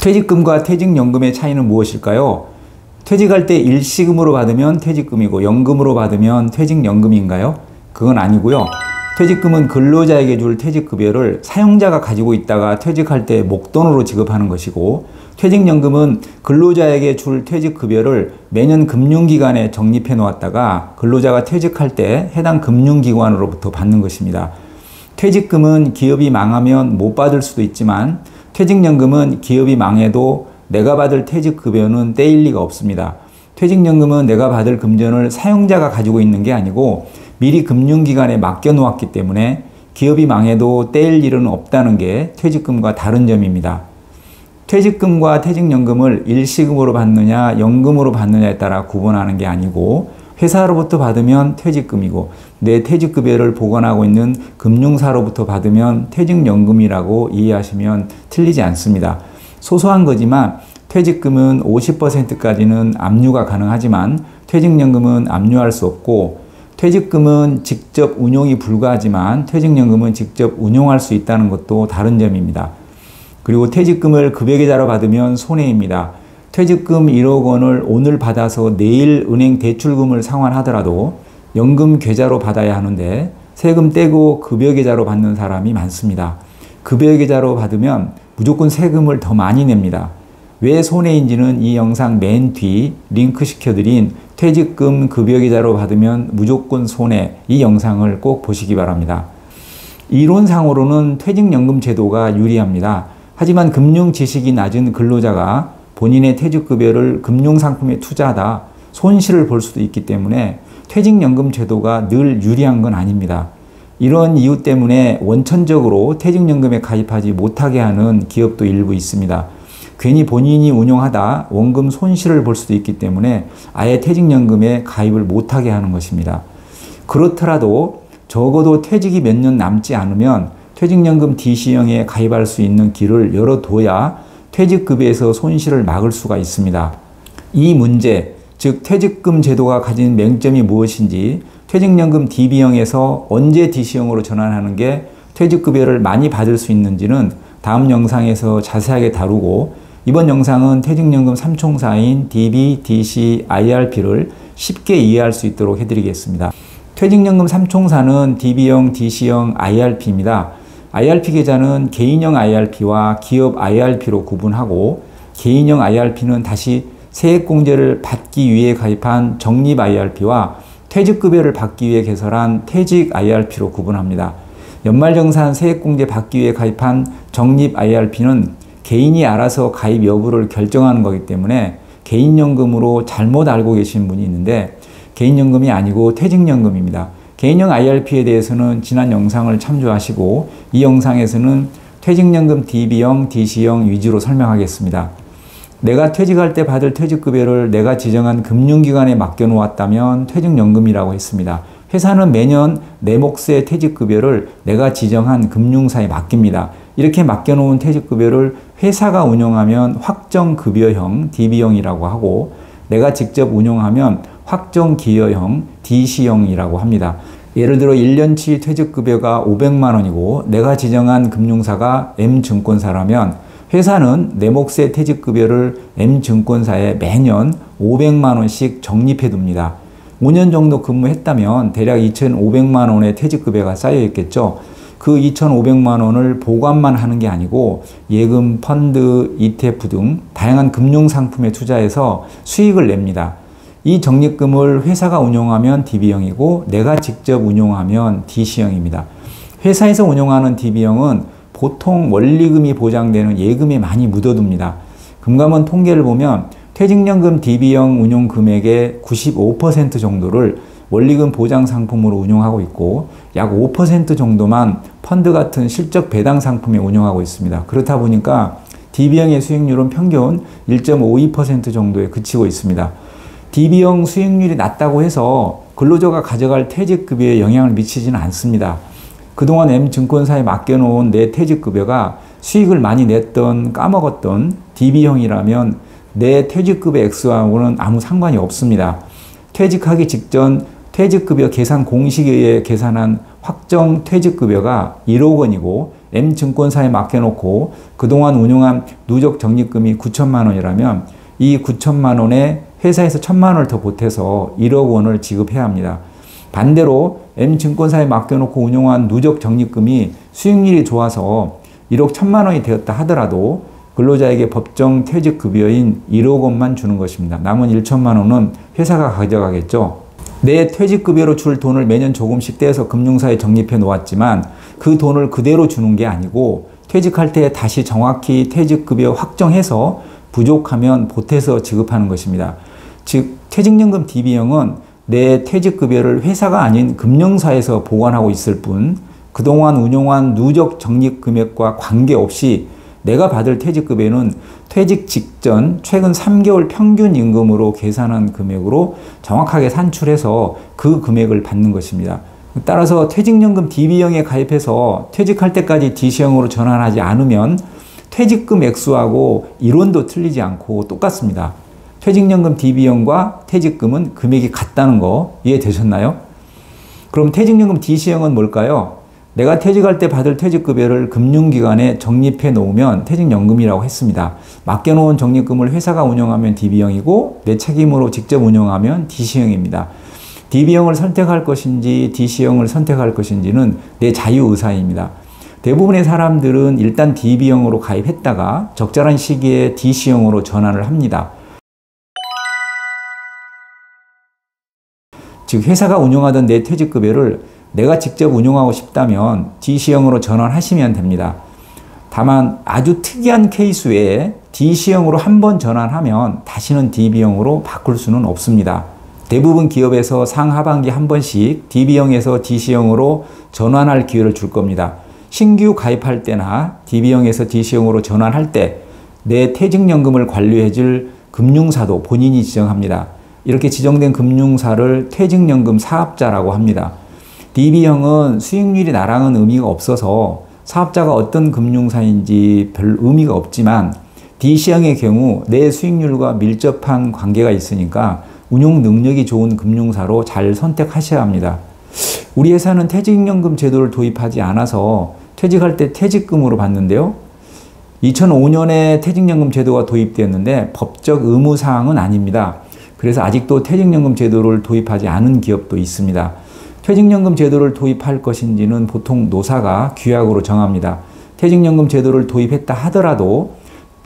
퇴직금과 퇴직연금의 차이는 무엇일까요? 퇴직할 때 일시금으로 받으면 퇴직금이고 연금으로 받으면 퇴직연금인가요? 그건 아니고요. 퇴직금은 근로자에게 줄 퇴직급여를 사용자가 가지고 있다가 퇴직할 때 목돈으로 지급하는 것이고, 퇴직연금은 근로자에게 줄 퇴직급여를 매년 금융기관에 적립해 놓았다가 근로자가 퇴직할 때 해당 금융기관으로부터 받는 것입니다. 퇴직금은 기업이 망하면 못 받을 수도 있지만 퇴직연금은 기업이 망해도 내가 받을 퇴직급여는 떼일 리가 없습니다. 퇴직연금은 내가 받을 금전을 사용자가 가지고 있는 게 아니고 미리 금융기관에 맡겨놓았기 때문에 기업이 망해도 떼일 일은 없다는 게 퇴직금과 다른 점입니다. 퇴직금과 퇴직연금을 일시금으로 받느냐 연금으로 받느냐에 따라 구분하는 게 아니고, 회사로부터 받으면 퇴직금이고 내 퇴직급여를 보관하고 있는 금융사로부터 받으면 퇴직연금이라고 이해하시면 틀리지 않습니다. 소소한 거지만 퇴직금은 50%까지는 압류가 가능하지만 퇴직연금은 압류할 수 없고, 퇴직금은 직접 운용이 불가하지만 퇴직연금은 직접 운용할 수 있다는 것도 다른 점입니다. 그리고 퇴직금을 급여계좌로 받으면 손해입니다. 퇴직금 1억 원을 오늘 받아서 내일 은행 대출금을 상환하더라도 연금 계좌로 받아야 하는데 세금 떼고 급여계좌로 받는 사람이 많습니다. 급여계좌로 받으면 무조건 세금을 더 많이 냅니다. 왜 손해인지는 이 영상 맨 뒤 링크 시켜드린 퇴직금 급여계좌로 받으면 무조건 손해, 이 영상을 꼭 보시기 바랍니다. 이론상으로는 퇴직연금 제도가 유리합니다. 하지만 금융 지식이 낮은 근로자가 본인의 퇴직급여를 금융상품에 투자하다 손실을 볼 수도 있기 때문에 퇴직연금 제도가 늘 유리한 건 아닙니다. 이런 이유 때문에 원천적으로 퇴직연금에 가입하지 못하게 하는 기업도 일부 있습니다. 괜히 본인이 운용하다 원금 손실을 볼 수도 있기 때문에 아예 퇴직연금에 가입을 못하게 하는 것입니다. 그렇더라도 적어도 퇴직이 몇 년 남지 않으면 퇴직연금 DC형에 가입할 수 있는 길을 열어둬야 퇴직급여에서 손실을 막을 수가 있습니다. 이 문제, 즉 퇴직금 제도가 가진 맹점이 무엇인지, 퇴직연금 DB형에서 언제 DC형으로 전환하는 게 퇴직급여를 많이 받을 수 있는지는 다음 영상에서 자세하게 다루고, 이번 영상은 퇴직연금 3총사인 DB, DC, IRP를 쉽게 이해할 수 있도록 해드리겠습니다. 퇴직연금 3총사는 DB형, DC형, IRP입니다. IRP 계좌는 개인형 IRP와 기업 IRP로 구분하고, 개인형 IRP는 다시 세액공제를 받기 위해 가입한 적립 IRP와 퇴직급여를 받기 위해 개설한 퇴직 IRP로 구분합니다. 연말정산 세액공제 받기 위해 가입한 적립 IRP는 개인이 알아서 가입 여부를 결정하는 거기 때문에 개인연금으로 잘못 알고 계신 분이 있는데, 개인연금이 아니고 퇴직연금입니다. 개인형 IRP에 대해서는 지난 영상을 참조하시고 이 영상에서는 퇴직연금 DB형, DC형 위주로 설명하겠습니다. 내가 퇴직할 때 받을 퇴직급여를 내가 지정한 금융기관에 맡겨놓았다면 퇴직연금이라고 했습니다. 회사는 매년 내 몫의 퇴직급여를 내가 지정한 금융사에 맡깁니다. 이렇게 맡겨놓은 퇴직급여를 회사가 운영하면 확정급여형 DB형이라고 하고, 내가 직접 운영하면 확정기여형 DC형이라고 합니다. 예를 들어 1년치 퇴직급여가 500만 원이고 내가 지정한 금융사가 M증권사라면 회사는 내 몫의 퇴직급여를 M증권사에 매년 500만 원씩 적립해 둡니다. 5년 정도 근무했다면 대략 2,500만 원의 퇴직급여가 쌓여 있겠죠. 그 2,500만 원을 보관만 하는 게 아니고 예금, 펀드, ETF 등 다양한 금융상품에 투자해서 수익을 냅니다. 이 적립금을 회사가 운용하면 DB형이고 내가 직접 운용하면 DC형입니다. 회사에서 운용하는 DB형은 보통 원리금이 보장되는 예금에 많이 묻어둡니다. 금감원 통계를 보면 퇴직연금 DB형 운용 금액의 95% 정도를 원리금 보장 상품으로 운용하고 있고 약 5% 정도만 펀드 같은 실적 배당 상품에 운용하고 있습니다. 그렇다 보니까 DB형의 수익률은 평균 1.52% 정도에 그치고 있습니다. DB형 수익률이 낮다고 해서 근로자가 가져갈 퇴직급여에 영향을 미치지는 않습니다. 그동안 M증권사에 맡겨놓은 내 퇴직급여가 수익을 많이 냈던 까먹었던 DB형이라면 내 퇴직급여 액수하고는 아무 상관이 없습니다. 퇴직하기 직전 퇴직급여 계산 공식에 의해 계산한 확정 퇴직급여가 1억 원이고 M증권사에 맡겨놓고 그동안 운용한 누적 적립금이 9천만 원이라면 이 9천만 원에 회사에서 1천만 원을 더 보태서 1억 원을 지급해야 합니다. 반대로 M증권사에 맡겨놓고 운용한 누적 적립금이 수익률이 좋아서 1억 1천만 원이 되었다 하더라도 근로자에게 법정 퇴직급여인 1억 원만 주는 것입니다. 남은 1천만 원은 회사가 가져가겠죠. 내 퇴직급여로 줄 돈을 매년 조금씩 떼서 금융사에 적립해 놓았지만 그 돈을 그대로 주는 게 아니고 퇴직할 때 다시 정확히 퇴직급여 확정해서 부족하면 보태서 지급하는 것입니다. 즉 퇴직연금 DB형은 내 퇴직급여를 회사가 아닌 금융사에서 보관하고 있을 뿐 그동안 운용한 누적 적립금액과 관계없이 내가 받을 퇴직급여는 퇴직 직전 최근 3개월 평균 임금으로 계산한 금액으로 정확하게 산출해서 그 금액을 받는 것입니다. 따라서 퇴직연금 DB형에 가입해서 퇴직할 때까지 DC형으로 전환하지 않으면 퇴직금 액수하고 이론도 틀리지 않고 똑같습니다. 퇴직연금 DB형과 퇴직금은 금액이 같다는 거 이해되셨나요? 그럼 퇴직연금 DC형은 뭘까요? 내가 퇴직할 때 받을 퇴직급여를 금융기관에 적립해 놓으면 퇴직연금이라고 했습니다. 맡겨놓은 적립금을 회사가 운영하면 DB형이고 내 책임으로 직접 운영하면 DC형입니다. DB형을 선택할 것인지 DC형을 선택할 것인지는 내 자유의사입니다. 대부분의 사람들은 일단 DB형으로 가입했다가 적절한 시기에 DC형으로 전환을 합니다. 즉 회사가 운영하던 내 퇴직급여를 내가 직접 운용하고 싶다면 DC형으로 전환하시면 됩니다. 다만 아주 특이한 케이스 외에 DC형으로 한번 전환하면 다시는 DB형으로 바꿀 수는 없습니다. 대부분 기업에서 상하반기 한 번씩 DB형에서 DC형으로 전환할 기회를 줄 겁니다. 신규 가입할 때나 DB형에서 DC형으로 전환할 때 내 퇴직연금을 관리해줄 금융사도 본인이 지정합니다. 이렇게 지정된 금융사를 퇴직연금 사업자라고 합니다. DB형은 수익률이 나랑은 의미가 없어서 사업자가 어떤 금융사인지 별 의미가 없지만 DC형의 경우 내 수익률과 밀접한 관계가 있으니까 운용 능력이 좋은 금융사로 잘 선택하셔야 합니다. 우리 회사는 퇴직연금 제도를 도입하지 않아서 퇴직할 때 퇴직금으로 받는데요. 2005년에 퇴직연금 제도가 도입되었는데 법적 의무사항은 아닙니다. 그래서 아직도 퇴직연금 제도를 도입하지 않은 기업도 있습니다. 퇴직연금 제도를 도입할 것인지는 보통 노사가 규약으로 정합니다. 퇴직연금 제도를 도입했다 하더라도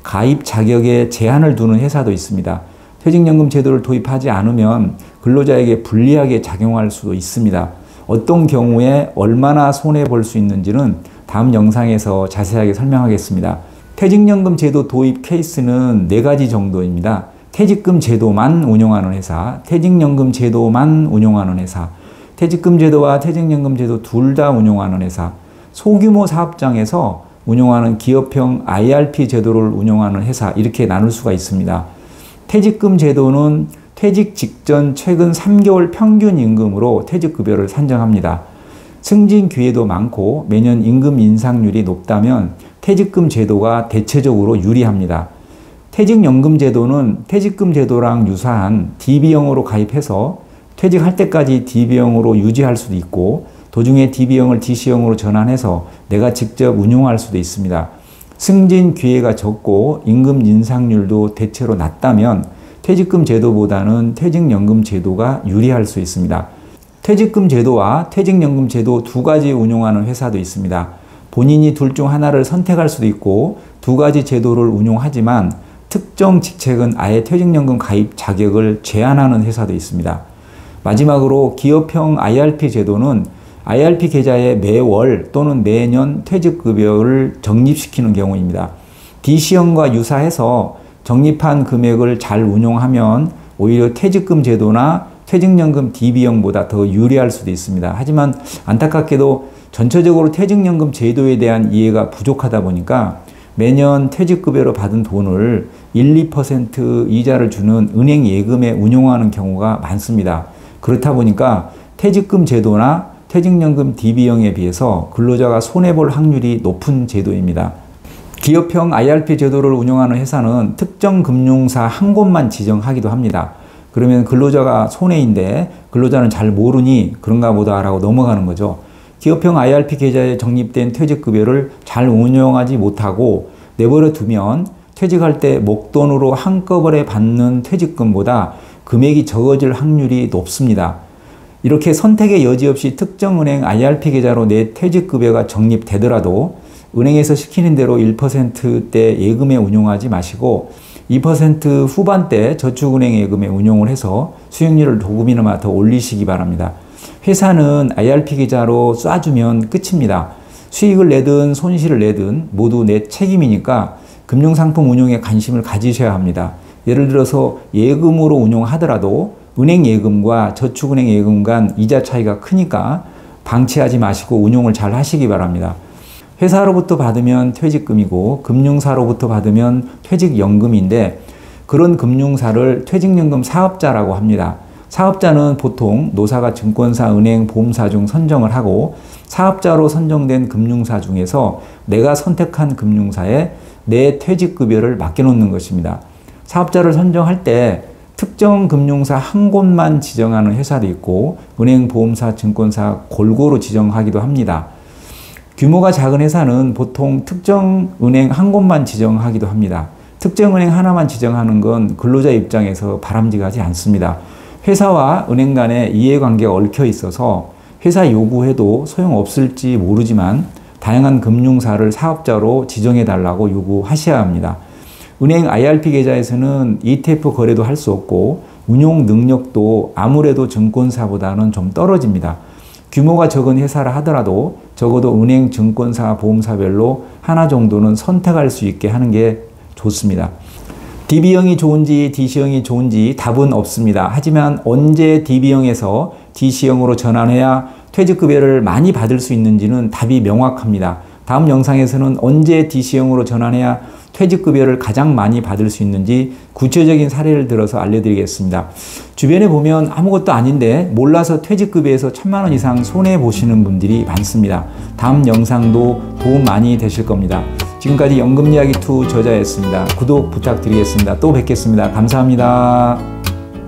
가입 자격에 제한을 두는 회사도 있습니다. 퇴직연금 제도를 도입하지 않으면 근로자에게 불리하게 작용할 수도 있습니다. 어떤 경우에 얼마나 손해볼 수 있는지는 다음 영상에서 자세하게 설명하겠습니다. 퇴직연금 제도 도입 케이스는 4가지 정도입니다. 퇴직금 제도만 운용하는 회사, 퇴직연금 제도만 운용하는 회사, 퇴직금 제도와 퇴직연금 제도 둘 다 운용하는 회사, 소규모 사업장에서 운용하는 기업형 IRP 제도를 운용하는 회사 이렇게 나눌 수가 있습니다. 퇴직금 제도는 퇴직 직전 최근 3개월 평균 임금으로 퇴직급여를 산정합니다. 승진 기회도 많고 매년 임금 인상률이 높다면 퇴직금 제도가 대체적으로 유리합니다. 퇴직연금 제도는 퇴직금 제도랑 유사한 DB형으로 가입해서 퇴직할 때까지 DB형으로 유지할 수도 있고 도중에 DB형을 DC형으로 전환해서 내가 직접 운용할 수도 있습니다. 승진 기회가 적고 임금 인상률도 대체로 낮다면 퇴직금 제도보다는 퇴직연금 제도가 유리할 수 있습니다. 퇴직금 제도와 퇴직연금 제도 2가지 운용하는 회사도 있습니다. 본인이 둘 중 하나를 선택할 수도 있고 2가지 제도를 운용하지만 특정 직책은 아예 퇴직연금 가입 자격을 제한하는 회사도 있습니다. 마지막으로 기업형 IRP 제도는 IRP 계좌에 매월 또는 매년 퇴직급여를 적립시키는 경우입니다. DC형과 유사해서 적립한 금액을 잘 운용하면 오히려 퇴직금 제도나 퇴직연금 DB형보다 더 유리할 수도 있습니다. 하지만 안타깝게도 전체적으로 퇴직연금 제도에 대한 이해가 부족하다 보니까 매년 퇴직급여로 받은 돈을 1, 2% 이자를 주는 은행 예금에 운용하는 경우가 많습니다. 그렇다 보니까 퇴직금 제도나 퇴직연금 DB형에 비해서 근로자가 손해볼 확률이 높은 제도입니다. 기업형 IRP 제도를 운영하는 회사는 특정 금융사 한 곳만 지정하기도 합니다. 그러면 근로자가 손해인데 근로자는 잘 모르니 그런가 보다 라고 넘어가는 거죠. 기업형 IRP 계좌에 적립된 퇴직급여를 잘 운용하지 못하고 내버려 두면 퇴직할 때 목돈으로 한꺼번에 받는 퇴직금보다 금액이 적어질 확률이 높습니다. 이렇게 선택의 여지 없이 특정 은행 IRP 계좌로 내 퇴직급여가 적립되더라도 은행에서 시키는 대로 1%대 예금에 운용하지 마시고 2% 후반대 저축은행 예금에 운용을 해서 수익률을 조금이나마 더 올리시기 바랍니다. 회사는 IRP 계좌로 쏴주면 끝입니다. 수익을 내든 손실을 내든 모두 내 책임이니까 금융상품 운용에 관심을 가지셔야 합니다. 예를 들어서 예금으로 운용하더라도 은행 예금과 저축은행 예금 간 이자 차이가 크니까 방치하지 마시고 운용을 잘 하시기 바랍니다. 회사로부터 받으면 퇴직금이고 금융사로부터 받으면 퇴직연금인데 그런 금융사를 퇴직연금 사업자라고 합니다. 사업자는 보통 노사가 증권사, 은행, 보험사 중 선정을 하고 사업자로 선정된 금융사 중에서 내가 선택한 금융사에 내 퇴직급여를 맡겨놓는 것입니다. 사업자를 선정할 때 특정 금융사 한 곳만 지정하는 회사도 있고 은행, 보험사, 증권사 골고루 지정하기도 합니다. 규모가 작은 회사는 보통 특정 은행 한 곳만 지정하기도 합니다. 특정 은행 하나만 지정하는 건 근로자 입장에서 바람직하지 않습니다. 회사와 은행 간에 이해관계가 얽혀 있어서 회사 요구해도 소용없을지 모르지만 다양한 금융사를 사업자로 지정해달라고 요구하셔야 합니다. 은행 IRP 계좌에서는 ETF 거래도 할 수 없고 운용 능력도 아무래도 증권사보다는 좀 떨어집니다. 규모가 적은 회사라 하더라도 적어도 은행, 증권사, 보험사별로 하나 정도는 선택할 수 있게 하는 게 좋습니다. DB형이 좋은지 DC형이 좋은지 답은 없습니다. 하지만 언제 DB형에서 DC형으로 전환해야 퇴직급여를 많이 받을 수 있는지는 답이 명확합니다. 다음 영상에서는 언제 DC형으로 전환해야 퇴직급여를 가장 많이 받을 수 있는지 구체적인 사례를 들어서 알려드리겠습니다. 주변에 보면 아무것도 아닌데 몰라서 퇴직급여에서 1,000만 원 이상 손해보시는 분들이 많습니다. 다음 영상도 도움 많이 되실 겁니다. 지금까지 연금이야기2 저자였습니다. 구독 부탁드리겠습니다. 또 뵙겠습니다. 감사합니다.